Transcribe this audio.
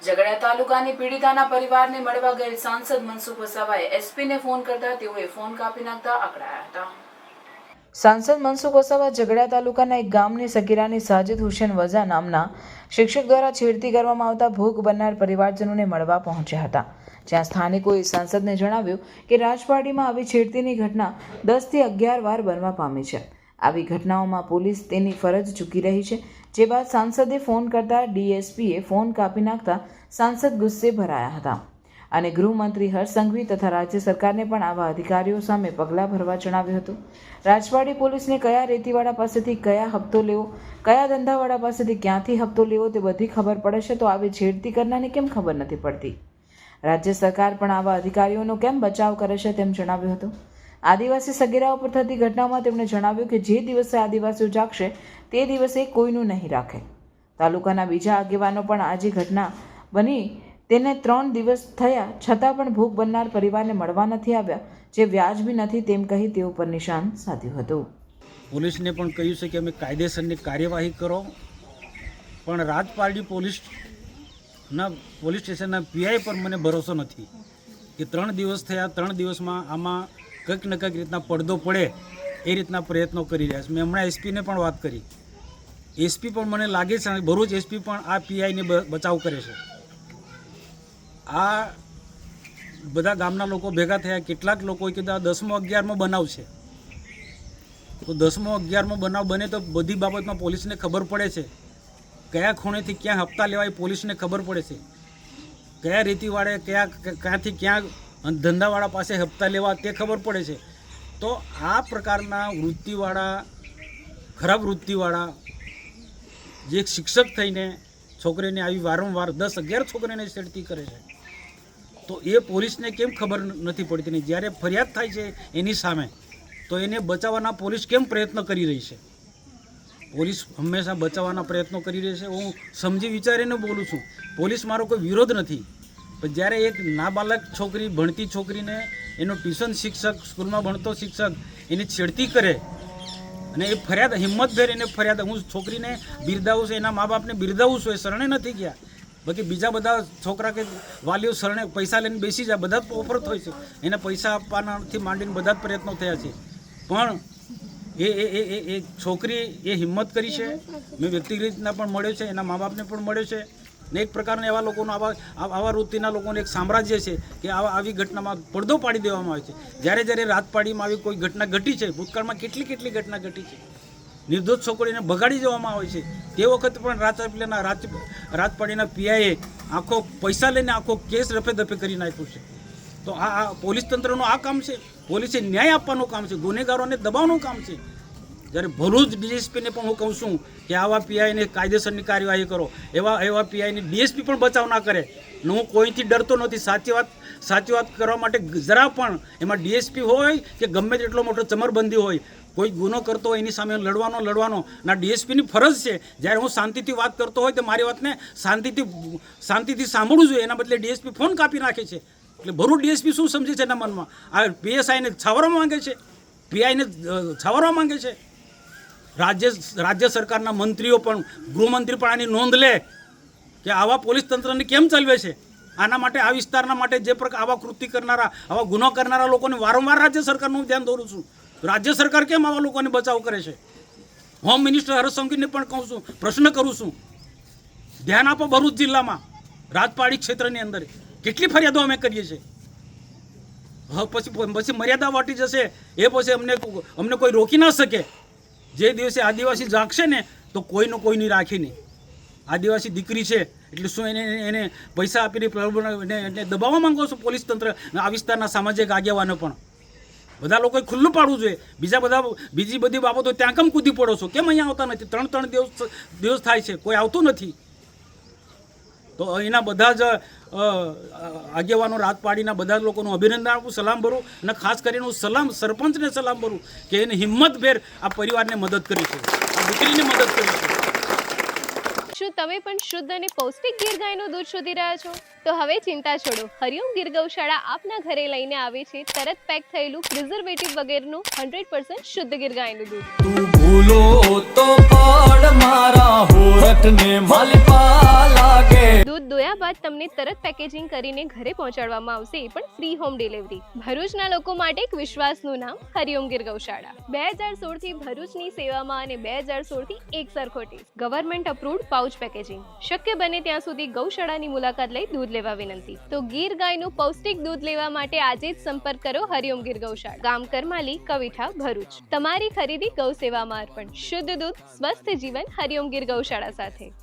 ઝઘડિયા તાલુકાની પીડિતાના પરિવારને મળવા ગયેલ સાંસદ મનસુખ વસાવાએ એસપીને ફોન કરતા તેઓએ ફોન કાપી નાખતા અકળાયા હતા। સાંસદ મનસુખ વસાવા ઝઘડિયા તાલુકાના એક ગામની સગીરાની સાજિદ હુસેન વઝા નામના શિક્ષક દ્વારા છેડતી કરવામાં આવતા ભોગ બનનાર પરિવારજનોને મળવા પહોંચ્યા હતા, જ્યાં સ્થાનિકોએ સાંસદને જણાવ્યું કે રાજપારડીમાં આવી છેડતીની ઘટના 10 થી 11 વાર બનવા પામી છે। આવી ઘટનાઓમાં પોલીસ તેની ફરજ ચૂકી રહી છે, જે બાદ સાંસદે ફોન કરતા ડીએસપીએ ફોન કાપી નાખતા સાંસદ ગુસ્સે ભરાયા હતા અને ગૃહમંત્રી હર્ષ સંઘવી તથા રાજ્ય સરકારને પણ આવા અધિકારીઓ સામે પગલાં ભરવા જણાવ્યું હતું। રાજપારડી પોલીસને કયા રેતીવાળા પાસેથી કયા હપ્તો લેવો, કયા ધંધાવાળા પાસેથી ક્યાંથી હપ્તો લેવો તે બધી ખબર પડે છે, તો આવી છેડતી કરનારને કેમ ખબર નથી પડતી? રાજ્ય સરકાર પણ આવા અધિકારીઓનો કેમ બચાવ કરે છે તેમ જણાવ્યું હતું। આદિવાસી સગીરાઓ પર થતી ઘટનામાં તેમણે જણાવ્યું કે જે દિવસે આદિવાસીઓ જાગશે તે દિવસે કોઈનું નહીં રાખે। તાલુકાના બીજા આગેવાનો પણ આજે ઘટના બની તેને 3 દિવસ થયા છતાં પણ ભોગ બનનાર પરિવારને મળવા નથી આવ્યા, જે વ્યાજબી નથી તેમ કહી તેઓ પર નિશાન સાધ્યું હતું। પોલીસને પણ કહ્યું છે કે અમે કાયદેસરની કાર્યવાહી કરો, પણ રાજપારડી પોલીસ સ્ટેશનના પીઆઈ પર મને ભરોસો નથી કે 3 દિવસ થયા, 3 દિવસમાં આમાં કંઈક ને કંઈક રીતના પડદો પડે એ રીતના પ્રયત્નો કરી રહ્યા છે। મેં હમણાં એસપીને પણ વાત કરી, એસપી પણ મને લાગે છે ભરૂચ એસપી પણ આ પીઆઈને બચાવ કરે છે। આ બધા ગામના લોકો ભેગા થયા, કેટલાક લોકોએ કીધું આ 10મો 11મો બનાવ છે, તો 10મો 11મો બનાવ બને તો બધી બાબતમાં પોલીસને ખબર પડે છે, કયા ખૂણેથી ક્યાં હપ્તા લેવાય પોલીસને ખબર પડે છે, કયા રીતિવાળે ક્યાંથી ક્યાં ધંધાવાળા પાસે હપ્તા લેવા તે ખબર પડે છે। તો આ પ્રકારના વૃત્તિવાળા, ખરાબ વૃત્તિવાળા જે એક શિક્ષક થઈને છોકરીને આવી વારંવાર 10-11 છોકરીને છેડતી કરે છે, તો એ પોલીસને કેમ ખબર નથી પડતી? નહીં, જ્યારે ફરિયાદ થાય છે એની સામે તો એને બચાવવાના પોલીસ કેમ પ્રયત્ન કરી રહી છે? પોલીસ હંમેશા બચાવવાના પ્રયત્નો કરી રહી છે। હું સમજી વિચારીને બોલું છું, પોલીસ મારો કોઈ વિરોધ નથી, પણ જ્યારે એક નાબાલક છોકરી, ભણતી છોકરીને એનો ટ્યુશન શિક્ષક, સ્કૂલમાં ભણતો શિક્ષક એની છેડતી કરે અને એ ફરિયાદ હિંમતભેર એને ફરિયાદ, હું છોકરીને બિરદાવું છું, એના મા બાપને બિરદાવું છું, એ શરણે નથી ગયા, બાકી બીજા બધા છોકરા કે વાલીઓ શરણે પૈસા લઈને બેસી જાય, બધા જ ઓફર હોય છે, એને પૈસા આપવાનાથી માંડીને બધા જ પ્રયત્નો થયા છે, પણ એ છોકરી એ હિંમત કરી છે। મેં વ્યક્તિગત રીતના પણ મળ્યો છે, એના મા બાપને પણ મળ્યો છે ને એક પ્રકારના એવા લોકોનો આવા વૃત્તિના લોકોને એક સામ્રાજ્ય છે કે આવી ઘટનામાં પડદો પાડી દેવામાં આવે છે। જ્યારે રાજપાડીમાં આવી કોઈ ઘટના ઘટી છે, ભૂતકાળમાં કેટલી ઘટના ઘટી છે, નિર્દોષ છોકરીને બગાડી દેવામાં આવે છે, તે વખતે પણ રાજપાડીના પીઆઈએ આખો પૈસા લઈને આખો કેસ રફે દફે કરી નાખ્યું છે। તો આ પોલીસ તંત્રનું આ કામ છે, પોલીસે ન્યાય આપવાનું કામ છે, ગુનેગારોને દબાવવાનું કામ છે। જ્યારે ભરૂચ ડીએસપીને પણ હું કહું છું કે આવા પીઆઈને કાયદેસરની કાર્યવાહી કરો, એવા પીઆઈને ડીએસપી પણ બચાવ ના કરે ને હું કોઈથી ડરતો નથી। સાચી વાત કરવા માટે જરા પણ એમાં ડીએસપી હોય કે ગમે તેટલો મોટો ચમરબંધી હોય, કોઈ ગુનો કરતો હોય એની સામે લડવાનો ના ડીએસપીની ફરજ છે। જ્યારે હું શાંતિથી વાત કરતો હોય તો મારી વાતને શાંતિથી સાંભળવું જોઈએ, એના બદલે ડીએસપી ફોન કાપી નાખે છે। એટલે ભરૂચ ડીએસપી શું સમજે છે એના મનમાં? આ પીએસઆઈને છાવરવા માંગે છે, પીઆઈને છાવરવા માંગે છે। રાજ્ય સરકારના મંત્રીઓ પણ, ગૃહમંત્રી પણ આની નોંધ લે કે આવા પોલીસ તંત્રને કેમ ચાલવે છે। આના માટે આ વિસ્તારના માટે જે પ્રકાર આવા કૃત્ય કરનારા, આવા ગુનો કરનારા લોકોને વારંવાર રાજ્ય સરકારનું ધ્યાન દોરું છું, રાજ્ય સરકાર કેમ આવા લોકોને બચાવ કરે છે? હોમ મિનિસ્ટર હર્ષ સંઘવીને પણ કહું છું, પ્રશ્ન કરું છું, ધ્યાન આપો ભરૂચ જિલ્લામાં રાજપારડી ક્ષેત્રની અંદર કેટલી ફરિયાદો અમે કરીએ છીએ। પછી મર્યાદા વાટી જશે એ પછી અમને કોઈ રોકી ના શકે। જે દિવસે આદિવાસી જાગશે ને તો કોઈની રાખી નહીં। આદિવાસી દીકરી છે એટલે શું એને પૈસા આપીને દબાવવા માંગો છો? પોલીસ તંત્ર આ વિસ્તારના સામાજિક આગેવાનો પણ બધા લોકોએ ખુલ્લું પાડવું જોઈએ। બીજી બધી બાબતો ત્યાં કેમ કૂદી પડો છો? કેમ અહીંયા આવતા નથી? 3 દિવસ થાય છે, કોઈ આવતું નથી। તો અહીંના બધા જ આગેવાનો, રાજપાડીના બધા જ લોકોનું અભિનંદન આપું, સલામ ભરું અને ખાસ કરીને હું સરપંચને સલામ ભરું કે એને હિંમતભેર આ પરિવારને મદદ કરી છે, આ દીકરીને મદદ કરી છે। શું તમે પણ શુદ્ધ અને પૌષ્ટિક ગીર ગાયનું દૂધ શોધી રહ્યા છો? તો હવે ચિંતા છોડો, હરિઓમ ગીર ગૌશાળા આપના ઘરે લઈને આવે છે તરત પેક થયેલું પ્રિઝર્વેટિવ વગેરેનું 100% શુદ્ધ ગીર ગાયનું દૂધ। મારા હોરઠને માલપા લાગે. દૂધ દોયા બાદ તમને તરત પેકેજિંગ કરીને ઘરે પહોંચાડવામાં આવશે, એ પણ ફ્રી હોમ ડિલિવરી. ભરૂચના લોકો માટે એક વિશ્વાસનું નામ હરિઓમ ગીર ગૌશાળા. 2016 થી ભરૂચની સેવામાં અને 2016 થી એક સરખો test. Government approved pouch packaging. શક્ય બને ત્યાં સુધી ગૌશાળાની મુલાકાત લઈ દૂધ લેવા વિનંતી. તો ગીર ગાયનું પૌષ્ટિક દૂધ લેવા માટે આજે જ સંપર્ક કરો હરિઓમ ગીર ગૌશાળા, ગામ કરમાલી, કવિઠા, ભરૂચ. તમારી ખરીદી ગૌ સેવામાં અર્પણ. શુદ્ધ દૂધ, સ્વસ્થ જીવન હરિઓમ ગીર ગૌશાળા સાથે.